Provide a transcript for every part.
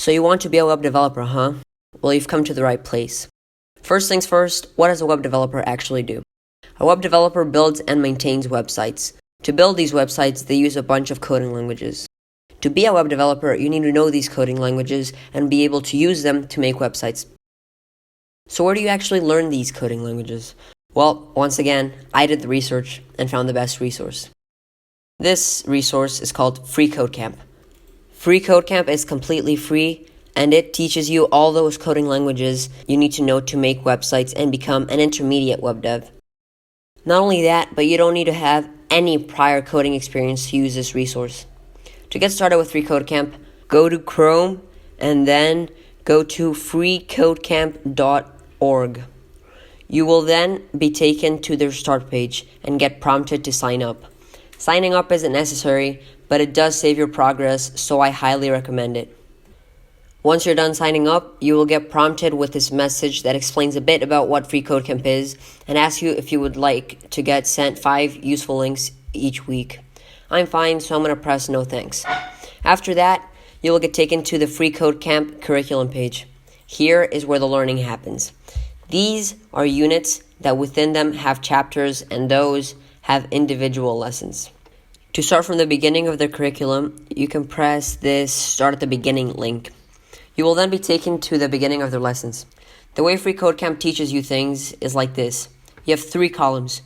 So you want to be a web developer, huh? Well, you've come to the right place. First things first, what does a web developer actually do? A web developer builds and maintains websites. To build these websites, they use a bunch of coding languages. To be a web developer, you need to know these coding languages and be able to use them to make websites. So where do you actually learn these coding languages? Well, once again, I did the research and found the best resource. This resource is called FreeCodeCamp. FreeCodeCamp is completely free, and it teaches you all those coding languages you need to know to make websites and become an intermediate web dev. Not only that, but you don't need to have any prior coding experience to use this resource. To get started with FreeCodeCamp, go to Chrome and then go to freecodecamp.org. You will then be taken to their start page and get prompted to sign up. Signing up isn't necessary, but it does save your progress, so I highly recommend it. Once you're done signing up, you will get prompted with this message that explains a bit about what FreeCodeCamp is and asks you if you would like to get sent 5 useful links each week. I'm fine, so I'm going to press no thanks. After that, you will get taken to the FreeCodeCamp curriculum page. Here is where the learning happens. These are units that within them have chapters, and those have individual lessons. To start from the beginning of the curriculum, you can press this Start at the Beginning link. You will then be taken to the beginning of their lessons. The way FreeCodeCamp teaches you things is like this. You have 3 columns.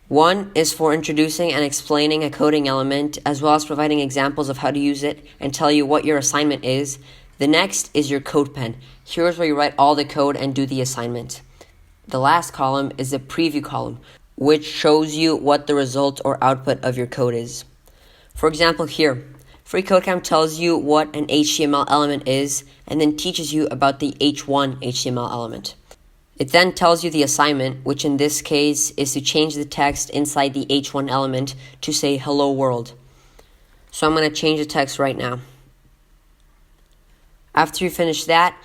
One is for introducing and explaining a coding element, as well as providing examples of how to use it and tell you what your assignment is. The next is your code pen. Here's where you write all the code and do the assignment. The last column is the preview column, which shows you what the result or output of your code is. For example, here, FreeCodeCamp tells you what an HTML element is and then teaches you about the H1 HTML element. It then tells you the assignment, which in this case is to change the text inside the H1 element to say hello world. So I'm going to change the text right now. After you finish that,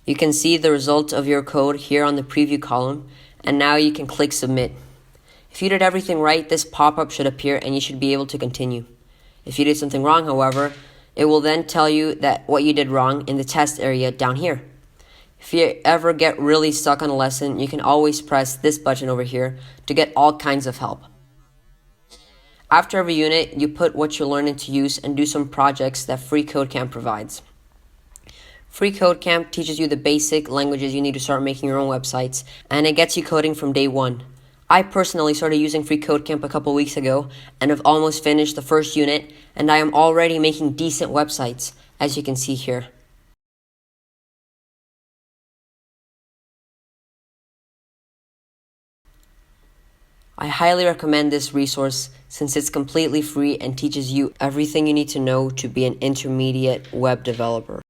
you can see the result of your code here on the preview column, and now you can click submit. If you did everything right, this pop-up should appear and you should be able to continue. If you did something wrong, however, it will then tell you that what you did wrong in the test area down here. If you ever get really stuck on a lesson, you can always press this button over here to get all kinds of help. After every unit, you put what you learned into use and do some projects that FreeCodeCamp provides. FreeCodeCamp teaches you the basic languages you need to start making your own websites, and it gets you coding from day one. I personally started using FreeCodeCamp a couple weeks ago and have almost finished the first unit, and I am already making decent websites, as you can see here. I highly recommend this resource since it's completely free and teaches you everything you need to know to be an intermediate web developer.